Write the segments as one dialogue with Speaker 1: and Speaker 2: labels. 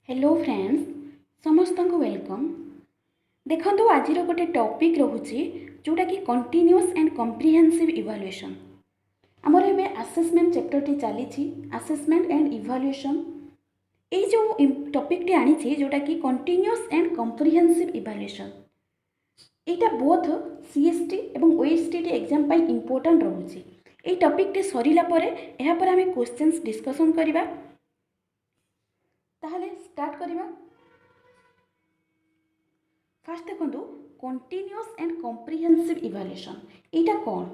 Speaker 1: Hello friends, समस्त को welcome. देखो आज गोटे टॉपिक रोचे जोटा कि कंटिन्यूअस एंड कॉम्प्रिहेंसिव इवैल्यूएशन। आमर एबे असेसमेंट चैप्टर टी चली असेसमेंट एंड इवैल्यूएशन। ये जो टॉपिक टी आनी जोटा कि कंटिन्यूअस एंड कॉम्प्रिहेंसिव इवैल्यूएशन, यहाँ बोथ सीएसटी एवं ओएसटी एग्जाम पाई इंपोर्टेंट रोचे। ये टॉपिक टी सरीला परे यहाँ पर आम क्वेश्चंस डिस्कशन करवा। ताहले स्टार्ट करवा। फास्ट देखो कंटिन्यूअस एंड कॉम्प्रिहेंसिव इवैल्यूएशन यहाँ कौन?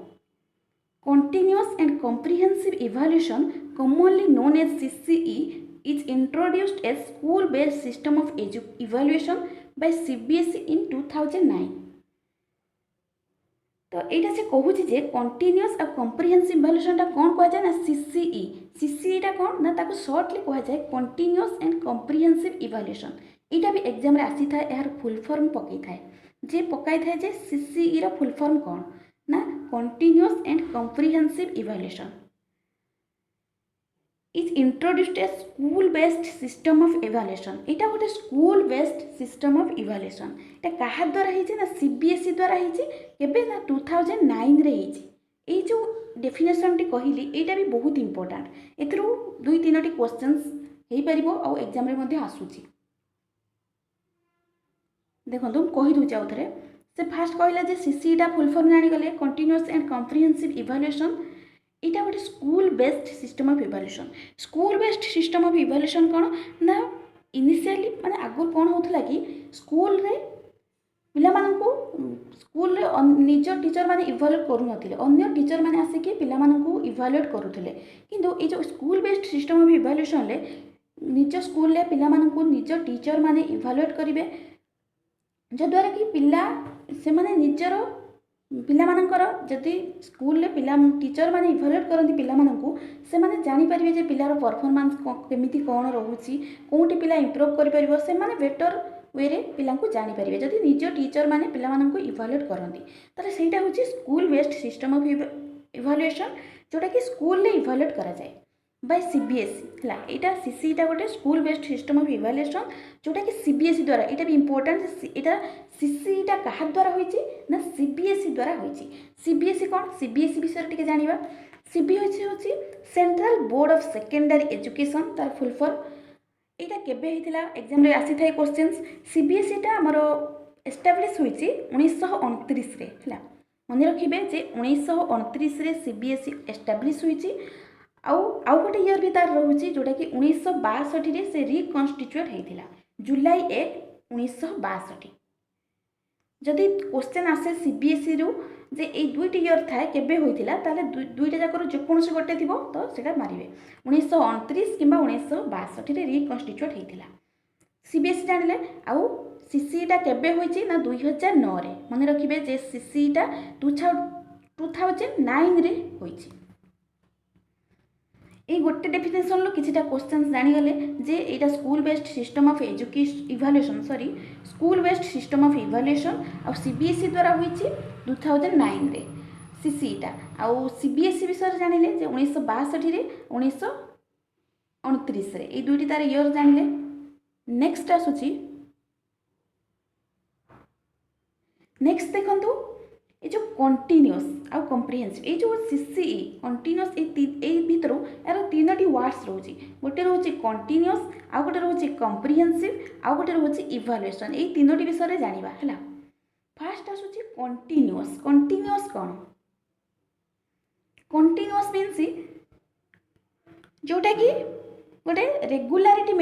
Speaker 1: Continuous and comprehensive evaluation commonly known as CCE is introduced as school based system of evaluation by CBSE in 2009। तो यहाँ से कहूँ जे कंटिन्यूअस और कॉम्प्रिहेंसिव इवैल्यूएशन टा कौन कह जाए ना सीसीई। सीसीई टा कौन ना ताको शॉर्टली कह जाए कंटिन्यूअस एंड कॉम्प्रिहेंसिव इवैल्यूएशन। यहाँ भी एग्जाम रे आसी था, यार फुल फॉर्म पकई था जे पकाई था जे सीसीई रो फुल फॉर्म कौन ना continuous and comprehensive evaluation is introduced as school based system of evaluation. यहाँ गोटे school based system of evaluation यहाँ क्या द्वारा होती ना सीबीएसई द्वारा होती ना 2009 रे ये जो डेफिनेशन टी कहली यहाँ भी बहुत इंपोर्टेंट। एथरू दुई तीन क्वेश्चंस हो पार आउ एग्जाम रे आसूची। देखो कही दूचे आउ थे से फास्ट कहला जे सीसीईटा फुल फॉर्म जानीगले कंटिन्यूअस एंड कॉम्प्रिहेंसिव इवैल्यूएशन। यहाँ गोटे school based system of evaluation. School based system of evaluation कौन ना इनिशियली माने आगुर कौन होता कि स्कूल रे पिला मानकू स्कूल रे निज टीचर माने इवैल्यूएट करू नथिले, अन्य टीचर माने आसिके पिला मानकू इवैल्यूएट करूथिले। किंतु ये जो school based system of evaluation ले निज स्कूल रे पिला मानकू निज टीचर माने इवैल्यूएट करिवे, जद्वारा कि पिला से माने निजर पिला मानकर जदि स्कूल रे पिला टीचर माने इवैल्यूएट करंती पिला मानकू से माने जानि परिबे जे पिलार परफॉर्मेंस केमिति कोन रहउची, कोउटी पिला इंप्रूव करि परिबो, से माने बेटर वे रे पिला को जानि परिबे जदि निज टीचर माने पिला मानकू इवैल्यूएट करंती। ताले सेटा होची school based system of evaluation जोटा कि स्कूल रे इवैल्यूएट करा जाए बाय सीबीएसई हला। एटा सीसीईटा गोटे school based system of evaluation जोटा कि सीबीएसई द्वारा, एटा भी इंपोर्टेंट। एटा सीसीईटा कहा द्वारा होईची ना सीबीएसई द्वारा होईची। सीबीएसई कौन? सीबीएसई विषय टिके जानिबा। सीबीएसई होची central board of secondary education, तार फुल फॉर्म। एटा केबे हेतिला एग्जाम रे आसी थाए क्वेश्चंस। सीबीएसई टा हमरो एस्टैब्लिश होईची 1929 रे हला। मने रखिबे जे 1929 रे सीबीएसई एस्टैब्लिश होईची। आउ गोटे इयर भी तार रोचे जोटा कि 1962 रे से रिकन्स्टिट्यूट होता जुलाई 1 1962। जदि क्वेश्चन आसे सीबीएसई रु जे ए दुईटी इयर थाए केबे होइतिला ताले दुईटा जाकर जेकोसी गोटे थिबो तो सेटा मारिबे 1929 किंबा 1962 रे रिकन्स्टिट्यूट होइतिला। सीबीएसई जानिले। आउ सीसीईटा केबे होइची ना 2009 रे। मने रखिबे जे सीसीईटा 2009 रे होइची। ये गोटे डेफिनेशन लो किछिटा क्वेश्चंस जानिगले जे एटा school based system of education evaluation school based system of evaluation आ सीबीएसई द्वारा होईची 2009 रे सीसीईटा। आ सीबीएसई विषय जानिले जे 1962 रे 1929 रे, ये दुईटी तार इयर जानिले। नेक्स्ट आसुची नेक्स्ट देखंतु ये जो कंटिन्यूअस आ कॉम्प्रिहेंसिव ये जो सीसीई कंटिन्यूअस ए भीतर यार तीनोटी वर्ड्स रोचे। गोटे रोचे कंटिन्यूअस, आ गोटे रोचे कॉम्प्रिहेंसिव, आ गोटे रोचे इवैल्यूएशन। ये तीनोटी विषय जानिबा हैला। फास्ट आसुची कंटिन्यूअस। कंटिन्यूअस कौन? कंटिन्यूअस मीन्स जोटा कि गोटे regularity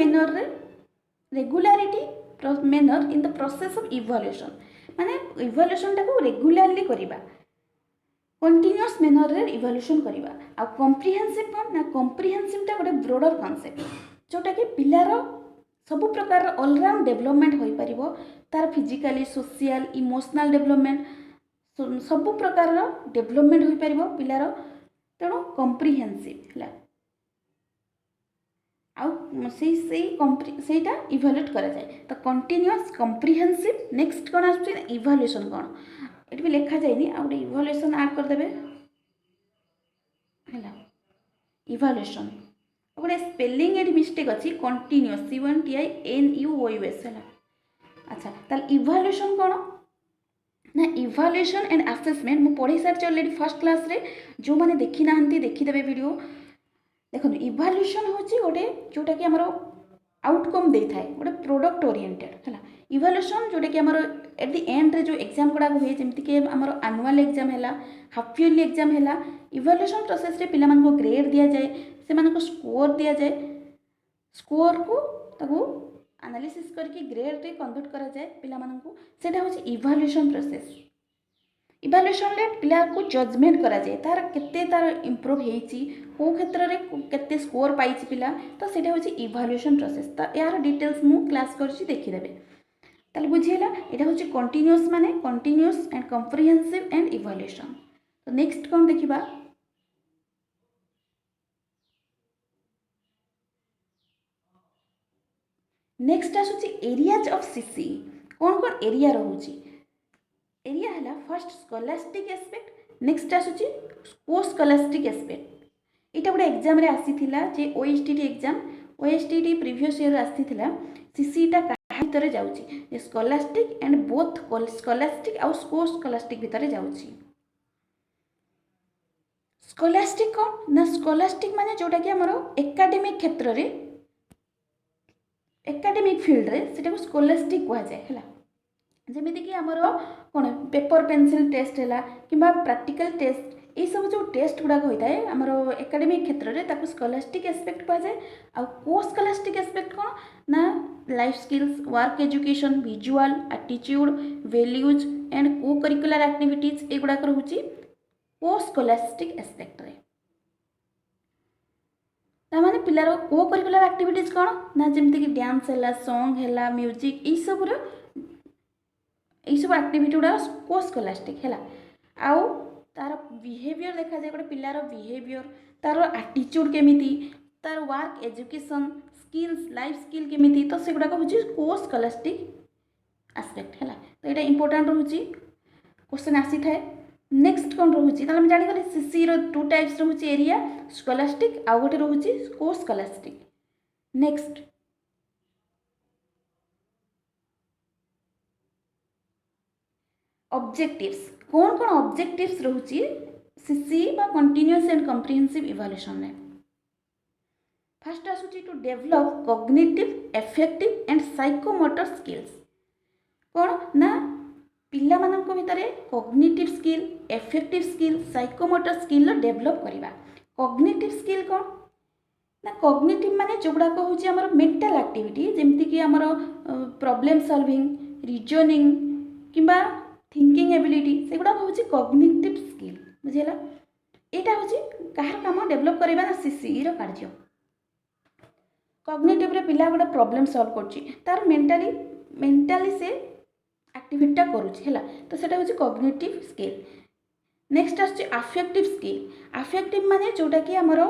Speaker 1: manner in the process of evaluation, माने इवैल्यूएशन टाको रेगुलारली करिबा, कंटिन्यूअस मैनर रे इवैल्यूएशन करिबा। आ कॉम्प्रिहेंसिव कौन ना कॉम्प्रिहेंसिव टा गोटे ब्रॉडर कांसेप्ट जोटा कि पिलार सब प्रकार ऑलराउंड डेवलपमेंट होई परिबो, तार फिजिकली सोशल इमोशनल डेवलपमेंट सब प्रकार डेवलपमेंट होई परिबो पिलार, तेणु कॉम्प्रिहेंसिव हला। आउ सेटा इवैल्यूएट करा जाए तो कंटिन्यूअस कॉम्प्रिहेंसिव। नेक्स्ट कौन आसुची इवैल्यूएशन कौन? ये भी लिखा जाए आ गए इवैल्यूएशन ऐड करदे हैला। इवैल्यूएशन गोटे स्पेलिंग एटी मिस्टेक अच्छी कंटिन्यूअस CONTINUOUS है। अच्छा ताल इभाल्यूएशन कौन ना इभाल्यूएशन एंड असेसमेंट मु पढ़ी सारी ऑलरेडी फर्स्ट क्लास रे जो मैंने देखी ना देखीदेवे वीडियो देखो इभाल्यूएशन हूँ गोटे जोटा कि आमर आउटकम दे थाए गोटे प्रोडक्ट ओरिएंटेड है इभाल्यूएशन जोटा कि आमर एट द एंड रे जो एग्जाम गुड़ा हुए जमीक आमर एनुअल एग्जाम है हाफ इयरली एग्जाम है इभाल्यूएशन प्रोसेस रे पिला मानको ग्रेड दिया जाए से स्कोर दि जाए स्कोर को ताको एनालिसिस करके ग्रेड रे कन्वर्ट करा जाए पिला मानको सेटा होची इभाल्यूएशन प्रोसेस इभाल्यूएशन ले पिला को जजमेंट करा जाए तार केते तार इंप्रूव हेची को क्षेत्र रे केते स्कोर पाइछि पिला तो सेटा होची इभाल्यूएशन प्रोसेस तो यार डिटेल्स मु क्लास करछि देखि देबे ताले बुझियला एटा होची कंटीन्यूअस माने कंटीन्यूअस एंड कॉम्प्रिहेंसिव एंड इभाल्यूएशन तो नेक्स्ट कोन देखिबा नेक्स्ट आसुची एरियाज ऑफ सीसी कौन कौन एरिया रोची एरिया है फर्स्ट स्कॉलास्टिक एस्पेक्ट नेक्स्ट आसुची को स्कॉलास्टिक एस्पेक्ट इटा गोटे एग्जाम रे आसीथिला जे OSTT exam OSTT previous year आसीथिला सीसीटा काहा भितर जाउची जे स्कॉलास्टिक एंड बोथ स्कॉलास्टिक आउ को स्कॉलास्टिक भितर जाउची स्कॉलास्टिक कौन ना स्कॉलास्टिक माने जोटा कि हमरो एकेडमिक क्षेत्र रे एकेडमिक फील्ड रे सेटा स्कॉलास्टिक कहा जाए है जमीक आमर कौन पेपर पेंसिल टेस्ट है कि प्रैक्टिकल टेस्ट ये सब जो टेस्ट गुड़ाक होता है आमर एकेडमिक क्षेत्र में ताको स्कॉलास्टिक एस्पेक्ट कहा जाए आ को स्कॉलास्टिक एस्पेक्ट कौन ना life skills work education visual attitude values and को करिकुलर एक्टिविटीज ये गुड़ाक रोचे को स्कॉलास्टिक एस्पेक्ट रे तामाने पिलार को करिकुलर एक्टिविटीज कौन ना जमती कि डांस है सॉन्ग है म्यूजिक ये सब एक्टिविटी गुड़ा को स्कॉलास्टिक है आउ तार बिहेवियर देखा जाए गोटे पिलार बिहेवियर तार एटीट्यूड केमिति तार work education skills life skill केमिति तो से गुड़ाक हूँ को स्कॉलास्टिक एस्पेक्ट है तो यहाँ इंपोर्टाट रोचे क्वेश्चन आसी थाए नेक्स्ट कौन रोचे ताले जानिगले सीसी रो टू टाइप्स रोचे एरिया स्कॉलास्टिक आउ गोटे रोचे को स्कॉलास्टिक नेक्स्ट ऑब्जेक्टिव्स कौन कौन ऑब्जेक्टिव्स रोचे सीसी बा कंटीन्यूअस एंड कॉम्प्रिहेंसिव इवैल्यूएशन में फर्स्ट आसुची to develop cognitive affective and psychomotor skills कौन ना पिला मानक भितर cognitive skill affective skill psychomotor skill develop करवा कॉग्निटिव स्किल कौन ना कॉग्निटिव माने जोगुड़ाक हूँ आमर मेंटल एक्टिविटी जमती कि आमर प्रॉब्लम सॉल्विंग रीजनिंग किंबा थिंकिंग एबिलिटी से गुड़ा हूँ कॉग्निटिव स्किल बुझेगा यहाँ हूँ कहार काम डेवलप करवा ना सीसी रो कार्य कॉग्निटिव रे पिला गोटे प्रॉब्लम सॉल्व कर मेंटाली से एक्टिविटीटा करुच्छे तो सेटा हूँ कॉग्निटिव स्किल नेक्स्ट आसुची अफेक्टिव स्किल अफेक्टिव माने जोटा कि आमर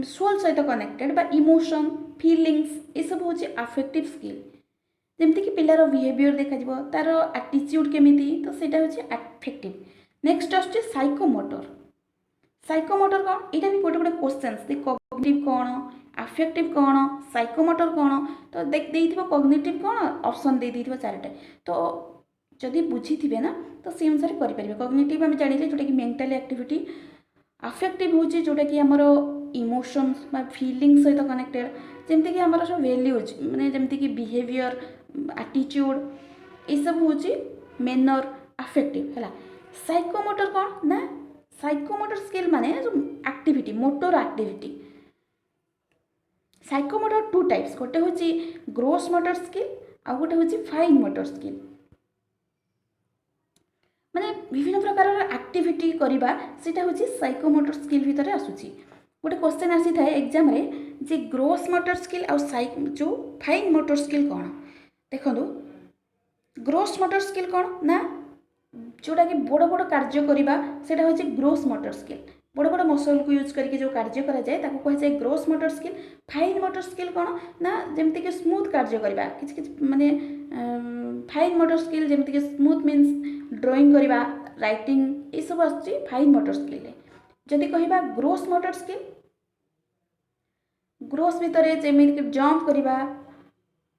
Speaker 1: सोल सहित कनेक्टेड बा इमोशन फीलिंग्स ये सब हूँ अफेक्टिव स्किल जमती कि पिलार बिहेवियर देखा तार एटीट्यूड केमिति तो सेटा हूँ अफेक्टिव नेक्स्ट आसुची साइकोमोटर साइकोमोटर कौन यहाँ भी गोटे गोटे क्वेश्चन कॉग्निटिव कौन अफेक्टिव कौन साइकोमोटर कौन तो देख कॉग्निटिव कौन ऑप्शन दे देथिबो चारटा तो जदि बुझी थे ना तो सी अनुसार करें कॉग्निटिव आम जानिले जोटा कि मेंटल एक्टिविटी अफेक्टिव हूँ जोटा कि आमर इमोशंस फीलिंग सहित कनेक्टेड जमती कि आमर सब वैल्यूज माने जमती कि बिहेवियर एटीट्यूड ये सब हूँ मेनर अफेक्टिव है साइकोमोटर कौन ना साइकोमोटर स्किल माने activity motor activity psychomotor two types गोटे हूँ ग्रोस मोटर स्किल आ गोटे हूँ फाइन मोटर स्किल माने विभिन्न प्रकार एक्टिविटी करवा सेटा हूँ साइकोमोटर स्किल भितर आसूची गोटे क्वेश्चन आसी थाए एग्जाम रे जे ग्रोस मोटर स्किल आ जो फाइन मोटर स्किल कौन देखो ग्रोस मोटर स्किल कौन ना जोटा कि बड़ बड़ कार्य करवा सेटा हूँ ग्रोस मोटर स्किल बड़ बड़ मसल को यूज करके जो कार्य करा जाए ताको कहा जाए gross motor skill fine motor skill कौन ना जमती कि स्मूथ कार्य करवा किसी माने फाइन मोटर स्किल जमती कि स्मूथ मीन्स ड्राइंग करवा राइटिंग ये सब आसुची फाइन मोटर स्किल जदि कहबा ग्रोस मोटर स्किल ग्रोथ भितर जमीन जंप करवा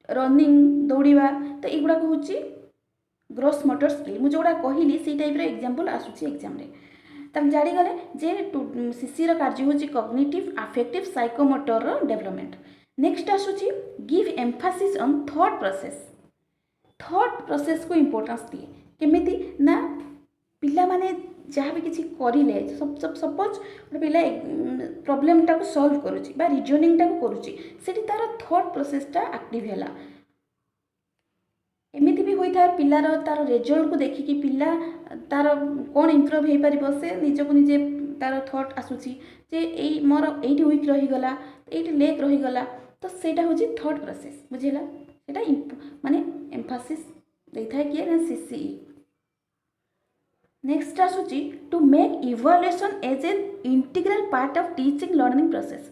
Speaker 1: रनिंग दौड़ा तो युवा हूँ ग्रोस मोटर स्किल मुझे जोड़ा कहली से टाइप एग्जांपल आसूसी एग्जाम रे तब जानीगले जे सीसी कार्य हूँ cognitive affective psychomotor development next आसूची give emphasis on thought process को इम्पोर्टेंस दिए केमिति ना पिला माने जहाँ भी किसी करें सपोज गोटे पिला प्रोब्लेमटा को सॉल्व करुच्ची बा रिजनिंगटा को करुच्ची सेठी तार थॉट प्रोसेसटा एक्टिव है एमती भी होता है पिलार तार रिजल्ट को देखिकी पिला तार कौन इम्प्रूव हो पार से निजक निजे तार थॉट आसूची जे मोर ये वीक रहीगला ये लेक रहीगला तो सेटा हूँ थॉट प्रोसेस बुझेगा सेटा माने एम्फासिस देता है किए ना सीसीई नेक्स्ट आसूची to make evaluation as an integral part of teaching learning process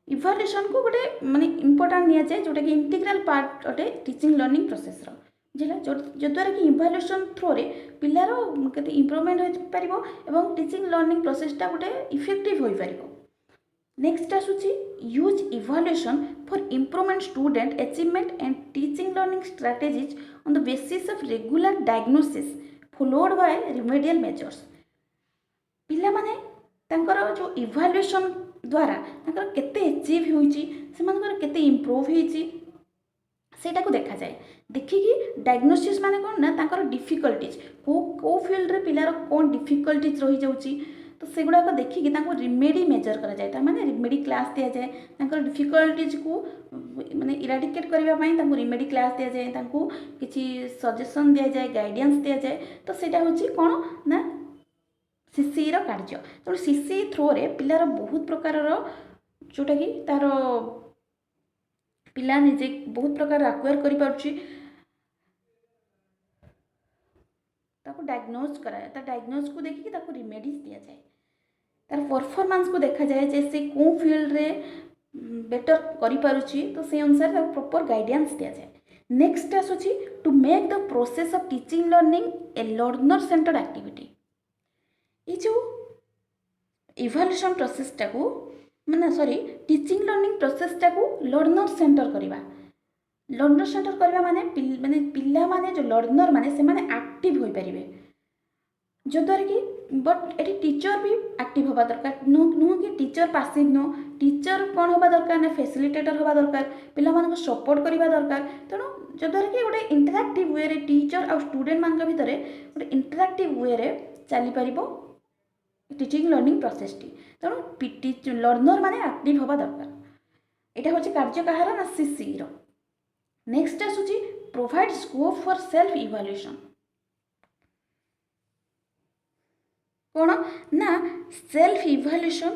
Speaker 1: evaluation को गोटे माने इंपोर्टेंट निया जाए जोटा कि इंटीग्रल पार्ट अटे टीचिंग लर्निंग प्रोसेस रो बुझला जद्वारा कि इवाल्युएसन थ्रो रे पिलार केते इंप्रूवमेंट हो पारिबो एवं टीचिंग लर्निंग प्रोसेसटा गोटे इफेक्टिव हो पारिबो नेक्स्ट आसूची use evaluation for improvement student achievement and teaching learning strategies on the basis of regular diagnosis followed by remedial measures पिला माने तांकर जो इवाल्युएसन द्वारा तांकर केते अचीव होईची सेमानकर केते इम्प्रूव होईची सेटा को देखा जाए देखिकी डायग्नोसिस माने कोन ना तांकर डिफिकल्टीज को फील्ड रे पिलार कोन डिफिकल्टीज रही जाउची तो सेगुड़ा को देखिकी तांको रिमेडी मेजर करा जाए ता माने रिमेडी क्लास दिया जाए तांकर डिफिकल्टीज को माने इराडिकेट करबा पई तांको रिमेडी क्लास दिया जाए तांको किछि सजेशन दिया जाए गाइडेंस दिया जाए तो सेटा होची कोन ना सीसी रो कार्य तो सीसी थ्रो रे पिलार बहुत प्रकार रो जोटा कि तार पिला निजे बहुत प्रकार एक्वायर करि पाउची ताको डायग्नोज कराए ता डायग्नोज को देखिए ताको रिमेडीज दिया जाए तार परफॉर्मेंस को देखा जाए जैसे कौ फील्ड रे बेटर करि पारुची तो से अनुसार ताको प्रॉपर गाइडेंस दिया जाए नेक्स्ट आसुची to make the process of teaching learning a learner centred activity ये जो इवैल्यूएशन प्रोसेसटा को माने सॉरी टीचिंग लर्निंग प्रोसेसटा को लर्नर सेंटर करवा लर्नर सेंटर करवा माने पिला माने जो लर्नर माने से माने एक्टिव होई परिबे जद्वारा कि बट ये टीचर भी एक्टिव होगा दरकार नुह कि टीचर पासिव नुह टीचर कौन होगा दरकार ना फैसिलिटेटर होगा दरकार पिला मानको सपोर्ट करवा दरकार तेणु जद्वारा कि गोटे इंटरैक्टिव वे रे टीचर और स्टूडेंट मान भितर गोटे इंटरैक्टिव वे रे चली पारिबो टीचिंग लर्निंग प्रोसेस टी तेणु लर्नर माने एक्टिव होगा दरकार यहाँ हूँ कार्य कहार ना सीसी रो नेक्स्ट आसूची provide scope for self evaluation कौन ना सेल्फ इवैल्यूएशन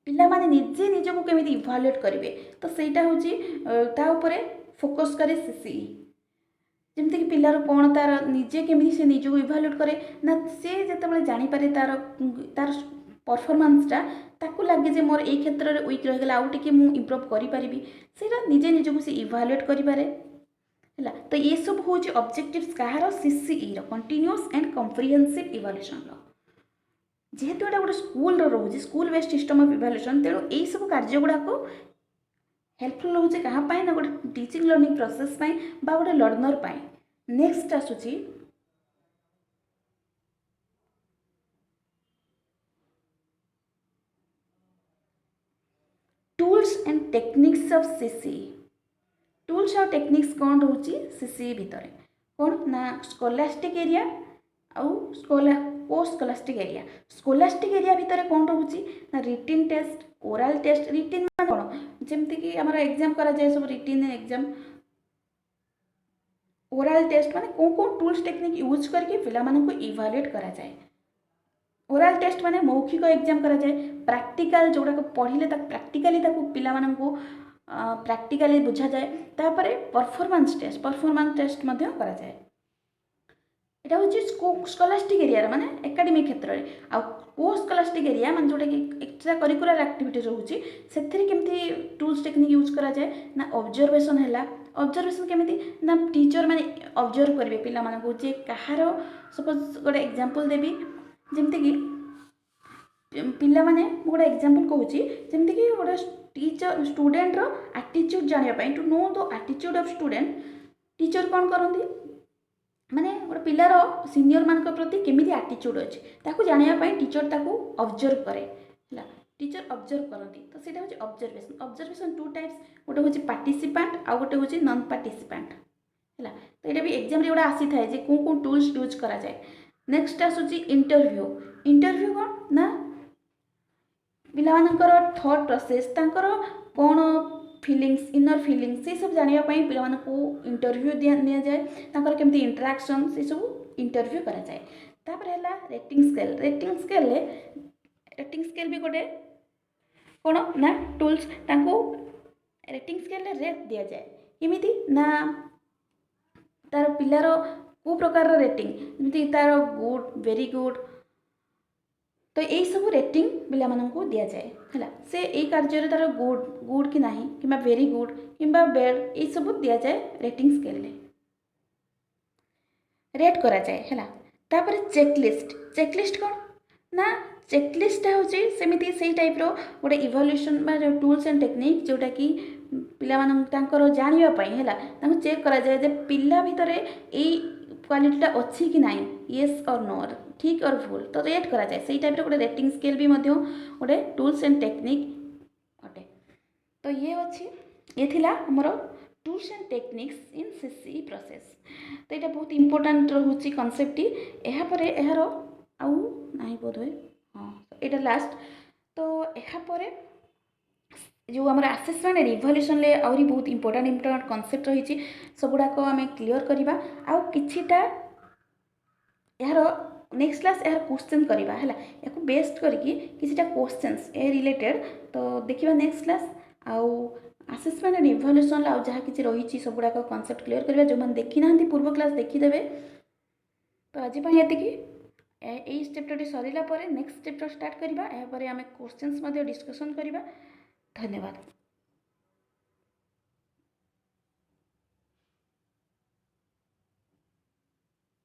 Speaker 1: पिला माने निजे निजको केमिति इवैल्यूएट करेंगे तो सेटा हूँ ता उपरे फोकस करे सीसी जमती कि पिलार कौन तार निजे केमिति से निजको इवैल्यूएट करे ना से जेतेबेले जानि पारे तार तार परफॉर्मेंसटा ताकू लगे जे मोर ए क्षेत्र में वीक रहीगला आउ टिके मु इम्प्रूव करि परिबी सेटा निजे निजको से इवैल्यूएट करि पारे है तो ये सब हूँ objectives Kahar CCE continuous and comprehensive evaluation जेहेतु एटा गोटे स्कूल रोचे school based system of evaluation तेणु यही सब कार्य गुड़ाक हेल्पफुल रोचे कहाँ ना गोटे टीचिंग लर्निंग प्रोसेस बा गोटे लर्नर नेक्स्ट आसूची tools and techniques of CCE tools और टेक्निक्स कौन रोची सीसीई भितर कौन ना स्कोलास्टिक एरिया आउ स्कोलास्टिक एरिया भितर कौन रोची ना written test oral test written मान कौन जमती कि आमर एग्जाम करा जाए सब रिटिन एग्जाम ओरल टेस्ट माने कौन कौन टूल्स टेक्निक यूज करके पिला मानन को इवैल्यूएट करा जाए ओरल टेस्ट माने मौखिक एग्जाम करा जाए प्रैक्टिकल जोड़ा को पढ़िले तक प्रैक्टिकली ताको पिला मानन को प्रैक्टिकली बुझा जाए तापरे परफॉर्मेंस टेस्ट मध्य करा जाए एटा हूँ स्कोलास्टिक एरिया माने एकेडमिक क्षेत्र में आउ स्कोलास्टिक एरिया मान जोटा कि एक्स्ट्रा करिकुलर एक्टिविटी रोचे से केमती टूल्स टेक्निक यूज करा जाए ना ऑब्जर्वेशन है ऑब्जर्वेशन केमिति ना टीचर माने ऑब्जर्व करेंगे पिला मानक जे कहार सपोज गोटे एग्जांपल देवी जमती कि पिला माने गोटे एग्जांपल कहूँ जमती कि गोटे टीचर स्टूडेंट रो एटीट्यूड जानिया पाई to know the attitude of student teacher कौन करती माने गोटे पिलार सीनियर मान प्रति केमी एटीट्यूड अच्छी ताकू जानिया पाई टीचर ताकू ऑब्जर्व करे है टीचर ऑब्जर्व करती तो सीटा हूँ ऑब्जर्वेशन ऑब्जर्वेशन टू टाइप्स गोटे हूँ पार्टिसिपेंट आउ गोटे हूँ नॉन पार्टिसिपेंट है तो यहाँ भी एग्जाम गोटे आसी थाए जे कौन कौन टूल्स यूज करा जाए नेक्स्ट आसूँ इंटरव्यू इंटरव्यू कौन ना पिलामानଙ୍କର थॉट प्रोसेस तांकर कौन फिलिंग्स इनर फिलिंग्स से सब जानापी पिलामानଙ୍କୁ इंटरव्यू नि जाए तांकर केमती इंटराक्शन से सब इंटरव्यू करा जाए तापर है रेटिंग स्केल भी गोटे कौन ना टूल्स तांको रेटिंग स्केल रेट दि जाए केमिति ना तार पिलार को प्रकार रेटिंग जमी तार गुड वेरी गुड तो यही सब रेटिंग पिला मानू दि जाए है से यही कार्य तार गुड गुड कि नहीं कि वेरी गुड कि बैड ये सब दि जाए रेटिंग स्केल रेट करा जाए है तापर चेकलिस्ट कौन ना चेकलिस्ट हूँ सेमती से टाइप रो गोटे इवोल्यूशन जो टूल्स एंड टेक्निक जोटा कि पिला जानापी है चेक करा जाए जे पिला भितर यही क्वालिटीटा अच्छी कि नहीं येस और नो ठीक और भूल तो रेट करा जाए से टाइप गोटे रेटिंग स्केल भी गोटे टूल्स एंड टेक्निक अटे तो ये अच्छी ये थिला हमर tools and techniques in CC process तो यहाँ बहुत इंपोर्टाट रोचे कनसेप्ट यापर यार आउ ना बोध हुए हाँ यहाँ लास्ट तो यापर जो आम आसेसमेंट रिवोल्यूशन आहरी बहुत इंपोर्टाट कनसेप्ट रही सबुड़ाक आम क्लीयर करवा आउ किछिटा यार नेक्स्ट क्लास यार क्वेश्चन करवा है या बेस्ट करके किछिटा क्वेश्चंस ए रिलेटेड तो देखिए नेक्स्ट क्लास आउ आसेसमेंट रिवोल्यूशन आउ जहाँ किसी रही सबुड़ाक कनसेप्ट क्लीयर करवा जो मैंने देखी ना पूर्व क्लास देखीदे तो आज यही चैप्टर सरला नेक्स्ट चैप्टर स्टार्ट करवा यापर आम क्वेश्चंस डिस्कसन करवा धन्यवाद।